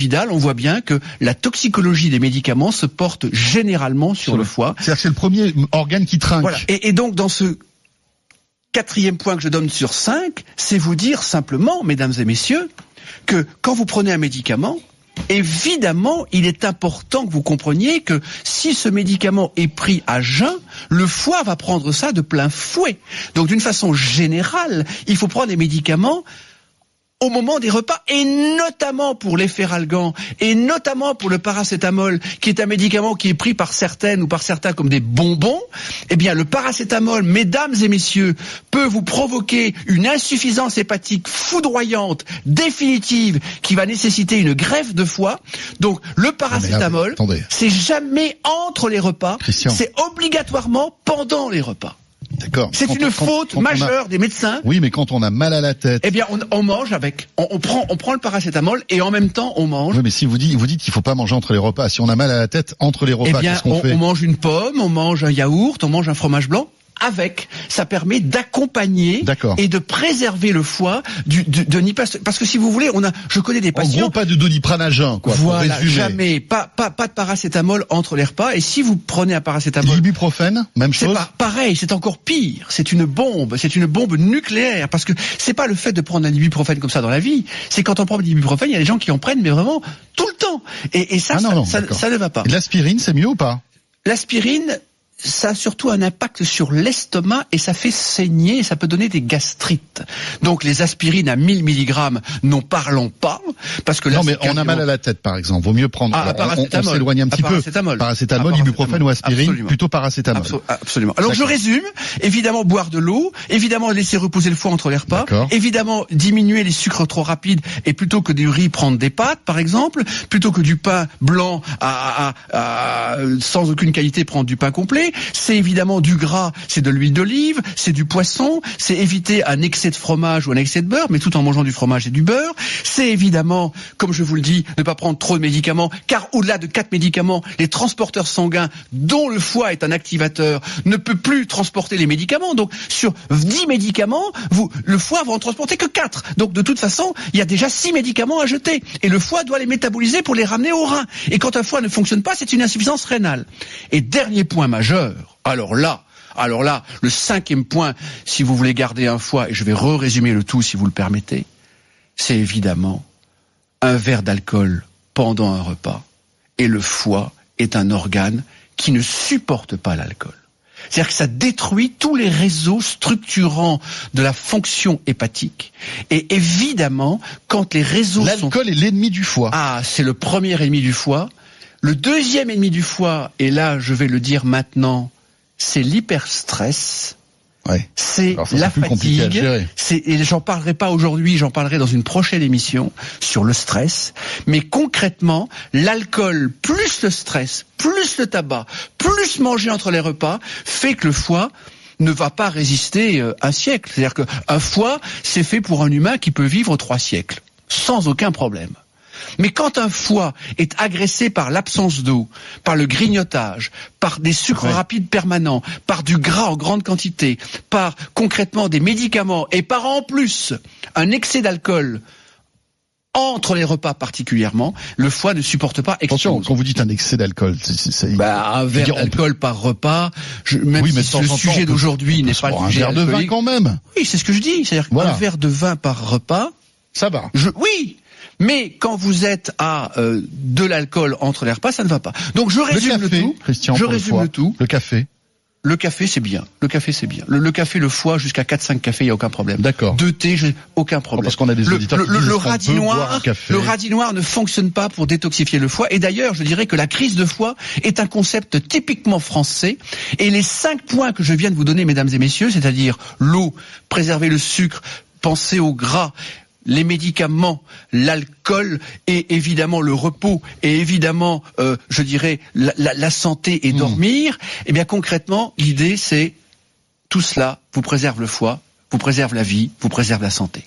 Vidal, on voit bien que la toxicologie des médicaments se porte généralement sur le foie. C'est-à-dire que c'est le premier organe qui trinque. Voilà. Et donc, dans ce 4e point que je donne sur 5, c'est vous dire simplement, mesdames et messieurs, que quand vous prenez un médicament, évidemment, il est important que vous compreniez que si ce médicament est pris à jeun, le foie va prendre ça de plein fouet. Donc, d'une façon générale, il faut prendre les médicaments au moment des repas, et notamment pour les feralgan, et notamment pour le paracétamol, qui est un médicament qui est pris par certaines ou par certains comme des bonbons. Eh bien, le paracétamol, mesdames et messieurs, peut vous provoquer une insuffisance hépatique foudroyante, définitive, qui va nécessiter une greffe de foie. Donc, le paracétamol, c'est jamais entre les repas, c'est obligatoirement pendant les repas. D'accord. C'est une faute majeure des médecins. Oui, mais quand on a mal à la tête. Eh bien, on mange avec. On prend le paracétamol et en même temps, on mange. Oui, mais si vous dites qu'il faut pas manger entre les repas. Si on a mal à la tête entre les repas, qu'est-ce qu'on fait ? On mange une pomme, on mange un yaourt, on mange un fromage blanc. Avec, ça permet d'accompagner et de préserver le foie parce que si vous voulez, je connais des patients. En gros, pas de Doliprane à jeun, quoi. Voilà, jamais, pas de paracétamol entre les repas. Et si vous prenez un paracétamol, l'ibuprofène, même chose. C'est pareil, c'est encore pire. C'est une bombe nucléaire parce que c'est pas le fait de prendre un ibuprofène comme ça dans la vie. C'est quand on prend de l'ibuprofène, il y a des gens qui en prennent, mais vraiment tout le temps. Et ça ne va pas. Et l'aspirine, c'est mieux ou pas ? L'aspirine, ça a surtout un impact sur l'estomac et ça fait saigner et ça peut donner des gastrites. Donc les aspirines à 1000 mg, n'en parlons pas, parce que là, non, mais on a mal à la tête, par exemple. Vaut mieux prendre. On s'éloigne un petit peu. Paracétamol, ibuprofène ou aspirine, absolument. Plutôt paracétamol. Absolument. Alors je résume. Évidemment, boire de l'eau. Évidemment, laisser reposer le foie entre les repas. Évidemment, diminuer les sucres trop rapides et plutôt que du riz, prendre des pâtes, par exemple. Plutôt que du pain blanc sans aucune qualité, prendre du pain complet. C'est évidemment du gras, c'est de l'huile d'olive, c'est du poisson, c'est éviter un excès de fromage ou un excès de beurre, mais tout en mangeant du fromage et du beurre. C'est évidemment, comme je vous le dis, ne pas prendre trop de médicaments, car au-delà de 4 médicaments, les transporteurs sanguins, dont le foie est un activateur, ne peut plus transporter les médicaments. Donc, sur 10 médicaments, le foie va en transporter que 4. Donc, de toute façon, il y a déjà 6 médicaments à jeter. Et le foie doit les métaboliser pour les ramener au rein. Et quand un foie ne fonctionne pas, c'est une insuffisance rénale. Et dernier point majeur, alors là, le 5e point, si vous voulez garder un foie, et je vais résumer le tout si vous le permettez, c'est évidemment un verre d'alcool pendant un repas. Et le foie est un organe qui ne supporte pas l'alcool. C'est-à-dire que ça détruit tous les réseaux structurants de la fonction hépatique. Et évidemment, quand les réseaux L'alcool est l'ennemi du foie. Ah, c'est le premier ennemi du foie. Le deuxième ennemi du foie, et là je vais le dire maintenant, c'est l'hyperstress, c'est la fatigue, et j'en parlerai pas aujourd'hui, j'en parlerai dans une prochaine émission sur le stress, mais concrètement, l'alcool plus le stress, plus le tabac, plus manger entre les repas, fait que le foie ne va pas résister un siècle. C'est-à-dire qu'un foie, c'est fait pour un humain qui peut vivre 3 siècles, sans aucun problème. Mais quand un foie est agressé par l'absence d'eau, par le grignotage, par des sucres rapides permanents, par du gras en grande quantité, par concrètement des médicaments et par en plus un excès d'alcool entre les repas particulièrement, le foie ne supporte pas. Attention, quand vous dites un excès d'alcool, un verre d'alcool par repas, même si le sujet d'aujourd'hui n'est pas le sujet un verre de vin quand même. Oui, c'est ce que je dis, c'est-à-dire qu'un verre de vin par repas, ça va. Oui. Mais quand vous êtes à de l'alcool entre les repas, ça ne va pas. Donc je résume le tout. Christian, je résume le tout. Le café. Le café, c'est bien. Le café, c'est bien. Le café, le foie, jusqu'à 4-5 cafés, il n'y a aucun problème. D'accord. 2 thés, aucun problème. Parce qu'on a des auditeurs qui disent le radis noir ne fonctionne pas pour détoxifier le foie. Et d'ailleurs, je dirais que la crise de foie est un concept typiquement français. Et les 5 points que je viens de vous donner, mesdames et messieurs, c'est-à-dire l'eau, préserver le sucre, penser au gras, les médicaments, l'alcool et évidemment le repos et évidemment, je dirais, la santé et dormir, eh bien concrètement, l'idée c'est tout cela vous préserve le foie, vous préserve la vie, vous préserve la santé.